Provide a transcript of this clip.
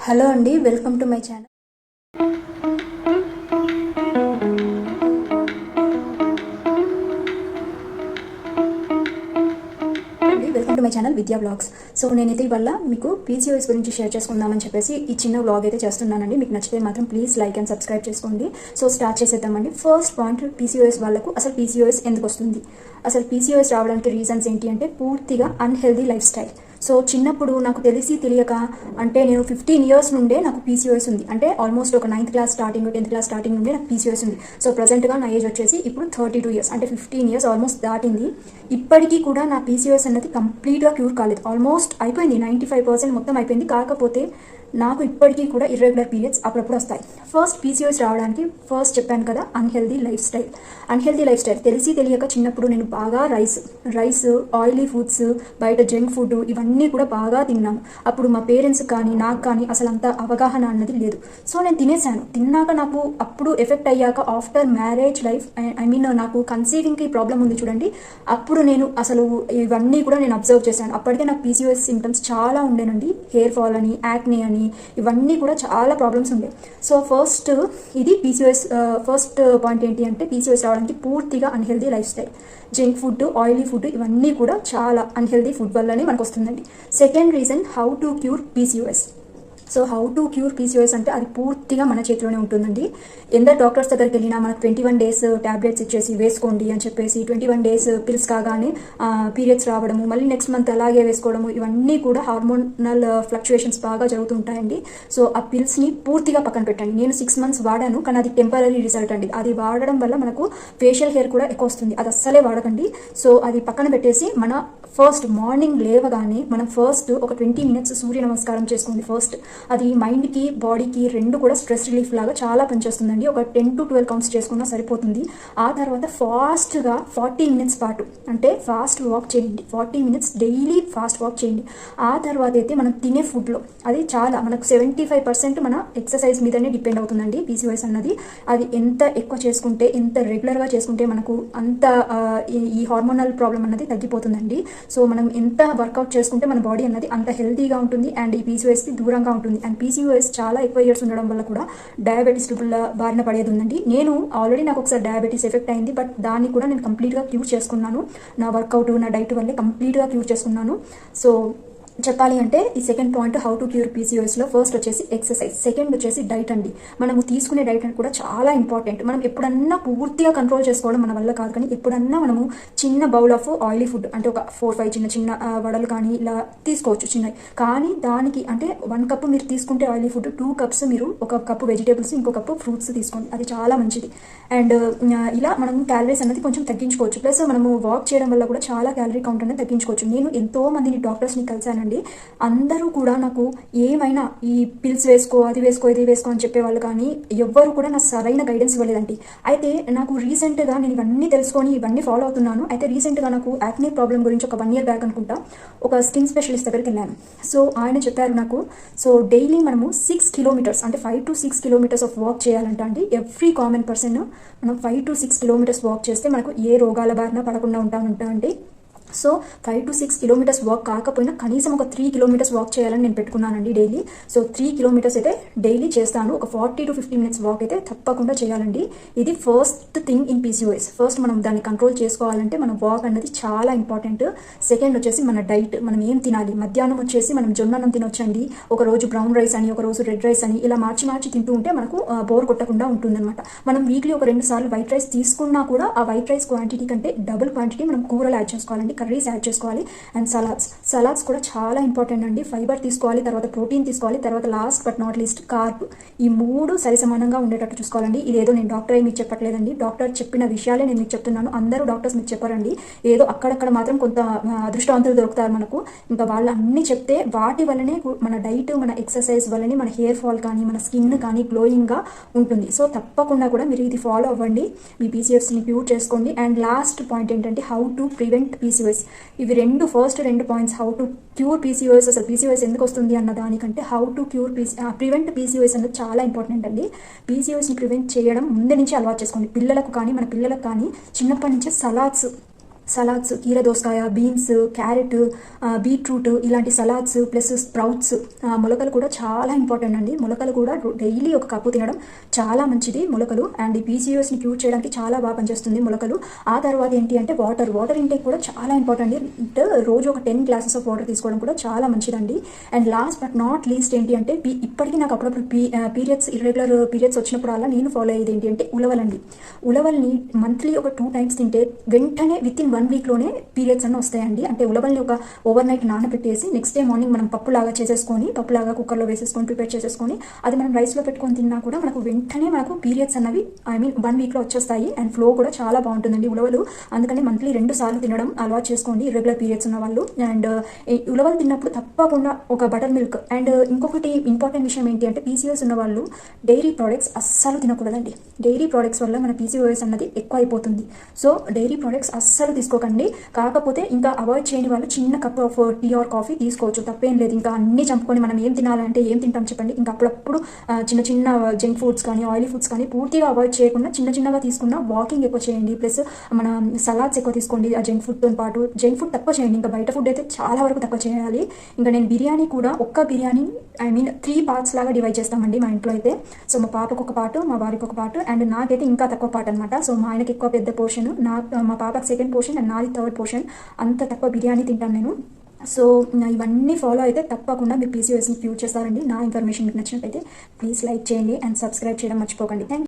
Hello అండి, welcome to my channel. Welcome to my channel విద్యా blogs. So నేనైతే ఇవాళ మీకు పీసీఓఎస్ గురించి షేర్ చేసుకుందామని చెప్పేసి ఈ చిన్న బ్లాగ్ అయితే చేస్తున్నానండి. మీకు నచ్చితే మాత్రం ప్లీజ్ లైక్ అండ్ సబ్స్క్రైబ్ చేసుకోండి. సో స్టార్ట్ చేసేద్దామండి. ఫస్ట్ పాయింట్, పీసీఓఎస్ వాళ్ళకు అసలు పీసీఓఎస్ ఎందుకు వస్తుంది, అసలు పీసీఓఎస్ రావడానికి రీజన్స్ ఏంటి అంటే పూర్తిగా అన్హెల్దీ లైఫ్ స్టైల్. సో చిన్నప్పుడు నాకు తెలిసి తెలియక, అంటే నేను 15 years నుండే నాకు పీసీఓఎస్ ఉంది. అంటే ఆల్మోస్ట్ ఒక 9th class starting 10th class starting నుండే నాకు పీసీఓఎస్ ఉంది. సో ప్రజెంట్గా నా ఏజ్ వచ్చేసి ఇప్పుడు 32 years, అంటే 15 years ఆల్మోస్ట్ దాటింది. ఇప్పటికీ కూడా నా పీసీఓఎస్ అన్నది కంప్లీట్గా క్యూర్ కాలేదు. ఆల్మోస్ట్ అయిపోయింది, 95% మొత్తం అయిపోయింది. కాకపోతే నాకు ఇప్పటికీ కూడా ఇర్రెగ్యులర్ పీరియడ్స్ అప్పుడప్పుడు వస్తాయి. ఫస్ట్ పీసీఓఎస్ రావడానికి ఫస్ట్ చెప్పాను కదా, unhealthy life style. Unhealthy life style తెలిసి తెలియక చిన్నప్పుడు నేను బాగా రైస్ ఆయిలీ ఫుడ్స్, బయట జంక్ ఫుడ్ ఇవన్నీ కూడా బాగా తిన్నాను. అప్పుడు మా పేరెంట్స్ కానీ నాకు కానీ అసలు అంత అవగాహన అన్నది లేదు. సో నేను తినేసాను. తిన్నాక నాకు అప్పుడు ఎఫెక్ట్ అయ్యాక ఆఫ్టర్ మ్యారేజ్ లైఫ్, నాకు కన్సీవింగ్కి ప్రాబ్లం ఉంది చూడండి, అప్పుడు నేను అసలు ఇవన్నీ కూడా నేను అబ్జర్వ్ చేశాను. అప్పటికే నాకు పీసీఓఎస్ సింటమ్స్ చాలా ఉండేనండి. హెయిర్ ఫాల్ అని, యాక్నే అని, ఇవన్నీ కూడా చాలా ప్రాబ్లమ్స్ ఉండే. సో ఫస్ట్ ఇది పీసీఓఎస్. ఫస్ట్ పాయింట్ ఏంటి అంటే పీసీఓఎస్ రావడానికి పూర్తిగా unhealthy life style. Junk food, oily food ఇవన్నీ కూడా చాలా అన్హెల్దీ ఫుడ్ వల్లనే మనకు వస్తుందండి. Second reason, how to cure PCOS. So how to cure PCOS అంటే అది పూర్తిగా మన చేతిలోనే ఉంటుందండి. ఎందరు డాక్టర్స్ దగ్గరికి వెళ్ళినా మనకు 21 days ట్యాబ్లెట్స్ ఇచ్చేసి వేసుకోండి అని చెప్పేసి 21 days పిల్స్ కాగానే పీరియడ్స్ రావడము, మళ్ళీ నెక్స్ట్ మంత్ అలాగే వేసుకోవడము, ఇవన్నీ కూడా హార్మోనల్ ఫ్లక్చుయేషన్స్ బాగా జరుగుతుంటాయండి. సో ఆ పిల్స్ని పూర్తిగా పక్కన పెట్టండి. నేను 6 months వాడాను, కానీ అది టెంపరీ రిజల్ట్ అండి. అది వాడడం వల్ల మనకు ఫేషియల్ హెయిర్ కూడా ఎక్కువ వస్తుంది. అది అస్సలే వాడకండి. సో అది పక్కన పెట్టేసి మన ఫస్ట్ మార్నింగ్ లేవగానే మనం ఫస్ట్ ఒక 20 minutes సూర్య నమస్కారం చేసుకోండి. ఫస్ట్ అది మైండ్కి, బాడీకి రెండు కూడా స్ట్రెస్ రిలీఫ్ లాగా చాలా పనిచేస్తుందండి. ఒక 10 to 12 counts చేసుకున్నా సరిపోతుంది. ఆ తర్వాత ఫాస్ట్గా 40 minutes పాటు అంటే ఫాస్ట్ వాక్ చేయండి. 40 minutes డైలీ ఫాస్ట్ వాక్ చేయండి. ఆ తర్వాత అయితే మనం తినే ఫుడ్లో అది చాలా మనకు 75% మన ఎక్సర్సైజ్ మీదనే డిపెండ్ అవుతుందండి పీసీఓఎస్ అన్నది. అది ఎంత ఎక్కువ చేసుకుంటే, ఎంత రెగ్యులర్గా చేసుకుంటే మనకు అంత ఈ హార్మోనల్ ప్రాబ్లం అన్నది తగ్గిపోతుందండి. సో మనం ఎంత వర్కౌట్ చేసుకుంటే మన బాడీ అన్నది అంత హెల్తీగా ఉంటుంది అండ్ ఈ పీసీఓఎస్కి దూరంగా ఉంటుంది. అండ్ పీసీఓఎస్ చాలా ఎక్కువ ఇయర్స్ ఉండడం వల్ల కూడా డయాబెటీస్ బారిన పడేది ఉందండి. నేను ఆల్రెడీ నాకు ఒకసారి డయాబెటీస్ ఎఫెక్ట్ అయింది, బట్ దాన్ని కూడా నేను కంప్లీట్గా క్యూర్ చేసుకున్నాను. నా వర్కౌట్, నా డైట్ వల్లే కంప్లీట్గా క్యూర్ చేసుకున్నాను. సో చెప్పాలి అంటే ఈ second point, how to cure పీసీఓఎస్లో ఫస్ట్ వచ్చేసి ఎక్సర్సైజ్, సెకండ్ వచ్చేసి డైట్ అండి. మనము తీసుకునే డైట్ అని కూడా చాలా ఇంపార్టెంట్. మనం ఎప్పుడన్నా పూర్తిగా కంట్రోల్ చేసుకోవడం మన వల్ల కాదు, కానీ ఎప్పుడన్నా మనము చిన్న బౌల్ ఆఫ్ ఆయిలీ ఫుడ్ అంటే ఒక 4-5 చిన్న చిన్న వడలు కానీ ఇలా తీసుకోవచ్చు చిన్నవి. కానీ దానికి అంటే 1 cup మీరు తీసుకుంటే ఆయిలీ ఫుడ్, 2 cups మీరు 1 cup వెజిటేబుల్స్, ఇంకో కప్పు ఫ్రూట్స్ తీసుకోండి. అది చాలా మంచిది. అండ్ ఇలా మనం క్యాలరీస్ అనేది కొంచెం తగ్గించుకోవచ్చు. ప్లస్ మనము వాక్ చేయడం వల్ల కూడా చాలా క్యాలరీ కౌంట్ అనేది తగ్గించుకోవచ్చు. నేను ఎంతో మందిని డాక్టర్స్ని కలిసాను. అందరూ కూడా నాకు ఏమైనా ఈ పిల్స్ వేసుకో, అది వేసుకో, ఇది వేసుకో అని చెప్పేవాళ్ళు, కానీ ఎవ్వరు కూడా నాకు సరైన గైడెన్స్ ఇవ్వలేదండి. అయితే నాకు రీసెంట్గా నేను ఇవన్నీ తెలుసుకొని ఇవన్నీ ఫాలో అవుతున్నాను. అయితే రీసెంట్గా నాకు యాక్నే ప్రాబ్లం గురించి ఒక 1 year బ్యాక్ అనుకుంటా ఒక స్కిన్ స్పెషలిస్ట్ దగ్గరికి వెళ్ళాను. సో ఆయన చెప్పారు నాకు, సో డైలీ మనము 6 kilometers అంటే 5 to 6 kilometers ఆఫ్ వాక్ చేయాలంట అండి. ఎవ్రీ కామన్ పర్సన్ మనం 5 to 6 kilometers వాక్ చేస్తే మనకు ఏ రోగాల బారిన పడకుండా ఉంటామండి. సో 5 to 6 kilometers వాక్ కాకపోయినా కనీసం ఒక 3 kilometers వాక్ చేయాలని నేను పెట్టుకున్నానండి డైలీ. సో 3 kilometers అయితే డైలీ చేస్తాను. ఒక 40 to 50 minutes వాక్ అయితే తప్పకుండా చేయాలండి. ఇది first thing in PCOS. First మనం దాన్ని కంట్రోల్ చేసుకోవాలంటే మన వాక్ అన్నది చాలా ఇంపార్టెంట్. సెకండ్ వచ్చేసి మన డైట్, మనం ఏం తినాలి. మధ్యాహ్నం వచ్చేసి మనం జొన్నన్నం తినొచ్చండి. ఒక రోజు బ్రౌన్ రైస్ అని, ఒక రోజు రెడ్ రైస్ అని, ఇలా మార్చి తింటూ ఉంటే మనకు బోర్ కొట్టకుండా ఉంటుందన్నమాట. మనం వీక్లీ ఒక 2 సార్లు వైట్ రైస్ తీసుకున్నా కూడా ఆ వైట్ రైస్ క్వాంటిటీ కంటే డబుల్ క్వాంటిటీ మనం కూరలు యాడ్ చేసుకోవాలండి, కర్రీస్ యాడ్ చేసుకోవాలి. అండ్ సలాడ్స్ కూడా చాలా ఇంపార్టెంట్ అండి. ఫైబర్ తీసుకోవాలి, తర్వాత ప్రోటీన్ తీసుకోవాలి, తర్వాత last but not least carb. ఈ 3 సరిసమానంగా ఉండేటట్టు చూసుకోవాలండి. ఇదేదో నేను డాక్టర్ మీకు చెప్పట్లేదండి, డాక్టర్ చెప్పిన విషయాలే నేను మీకు చెప్తున్నాను. అందరూ డాక్టర్స్ మీకు చెప్పారండి. ఏదో అక్కడక్కడ మాత్రం కొంత అదృష్టవంతులు దొరుకుతారు మనకు. ఇంకా వాళ్ళు అన్నీ చెప్తే వాటి వల్లనే మన డైట్, మన ఎక్సర్సైజ్ వల్లనే మన హెయిర్ ఫాల్ కానీ, మన స్కిన్ కానీ గ్లోయింగ్గా ఉంటుంది. సో తప్పకుండా కూడా మీరు ఇది ఫాలో అవ్వండి, మీ పీసీఓఎస్ని క్యూర్ చేసుకోండి. అండ్ లాస్ట్ పాయింట్ ఏంటంటే హౌ టు ప్రివెంట్ పీసీఓఎస్. ఇవి first 2 points. How to cure PCOS, అసలు పీసీఓఎస్ ఎందుకు వస్తుంది అన్న దానికంటే హౌ టు ప్రివెంట్ పీసీఓఎస్ అనేది చాలా ఇంపార్టెంట్ అండి. పీసీఓఎస్ని ప్రివెంట్ చేయడం ముందు నుంచి అలవాటు చేసుకోండి. పిల్లలకు కానీ, మన పిల్లలకు కానీ చిన్నప్పటి నుంచే సలాడ్స్ సలాడ్స్, కీర దోసకాయ, బీన్స్, క్యారెట్, బీట్రూట్ ఇలాంటి సలాడ్స్ ప్లస్ స్ప్రౌట్స్. మొలకలు కూడా చాలా ఇంపార్టెంట్ అండి. మొలకలు కూడా డైలీ ఒక కప్పు తినడం చాలా మంచిది మొలకలు. అండ్ ఈ పీసీఓఎస్ని క్యూర్ చేయడానికి చాలా బాగా పనిచేస్తుంది మొలకలు. ఆ తర్వాత ఏంటి అంటే వాటర్ ఇంటేక్ కూడా చాలా ఇంపార్టెంట్ అండి. రోజు ఒక 10 గ్లాసెస్ ఆఫ్ వాటర్ తీసుకోవడం కూడా చాలా మంచిదండి. And last but not least ఏంటి అంటే ఇప్పటికీ నాకు అప్పుడప్పుడు ఇర్రెగ్యులర్ పీరియడ్స్ వచ్చినప్పుడల్లా నేను ఫాలో అయ్యేది ఏంటి అంటే ఉలవలండి. ఉలవల్ని మంత్లీ ఒక 2 టైమ్స్ తింటే వెంటనే విత్ ఇన్ 1 వీక్లోనే పీరియడ్స్ అన్నీ వస్తాయండి. అంటే ఉలవల్ని ఒక ఓవర్ నైట్ నానబెట్టేసి నెక్స్ట్ డే మార్నింగ్ మనం పప్పులాగా కుక్కర్లో వేసేసుకొని ప్రిపేర్ చేసేసుకొని అది మనం రైస్లో పెట్టుకొని తిన్నా కూడా మనకు పీరియడ్స్ అన్నవి 1 వీక్లో వచ్చేస్తాయి. అండ్ ఫ్లో కూడా చాలా బాగుంటుందండి ఉలవలు. అందుకని మంత్లీ 2 సార్లు తినడం అలవాటు చేసుకోండి ఇర్రెగ్యులర్ పీరియడ్స్ ఉన్న వాళ్ళు. అండ్ ఉలవలు తిన్నప్పుడు తప్పకుండా ఒక బటర్ మిల్క్. అండ్ ఇంకొకటి ఇంపార్టెంట్ విషయం ఏంటి అంటే పీసీఓఎస్ ఉన్న వాళ్ళు డైరీ ప్రోడక్ట్స్ అస్సలు తినకూడదండి. డైరీ ప్రోడక్ట్స్ వల్ల మన పీసీఓఎస్ అన్నది ఎక్కువ అయిపోతుంది. సో డైరీ ప్రోడక్ట్స్ అస్సలు తీసుకోకండి. కాకపోతే ఇంకా అవాయిడ్ చేయని వాళ్ళు చిన్న cup of tea or coffee తీసుకోవచ్చు, తప్పేం లేదు. ఇంకా అన్నీ చంపుకొని మనం ఏం తినాలంటే ఏం తింటాం చెప్పండి. ఇంకా అప్పుడప్పుడు చిన్న జంక్ ఫుడ్స్ కానీ ఆయిలీ ఫుడ్స్ కానీ పూర్తిగా అవాయిడ్ చేయకుండా చిన్నగా తీసుకున్న వాకింగ్ ఎక్కువ చేయండి. ప్లస్ మన సలాడ్స్ ఎక్కువ తీసుకోండి. ఆ జంక్ ఫుడ్తో పాటు జంక్ ఫుడ్ తక్కువ చేయండి. ఇంకా బయట ఫుడ్ అయితే చాలా వరకు తక్కువ చేయాలి. ఇంకా నేను బిర్యానీ కూడా ఒక్క బిర్యానీ 3 పార్ట్స్ లాగా డివైడ్ చేస్తామండి మా ఇంట్లో అయితే. సో మా పాపకు ఒక పార్ట్, మా వారికి ఒక పార్ట్, అండ్ నాకైతే ఇంకా తక్కువ పార్ట్ అనమాట. సో మా ఆయనకి ఎక్కువ పెద్ద పోర్షన్, మా పాపకి సెకండ్ పోర్షన్ అండ్ నాది థర్డ్ పోర్షన్. అంత తక్కువ బిర్యానీ తింటాను నేను. సో ఇవన్నీ ఫాలో అయితే తప్పకుండా మీరు పీసీఓఎస్ని క్యూర్ చేస్తారండి. నా ఇన్ఫర్మేషన్ మీకు నచ్చినట్టయితే ప్లీజ్ లైక్ చేయండి అండ్ సబ్స్క్రైబ్ చేయడం మర్చిపోకండి. థ్యాంక్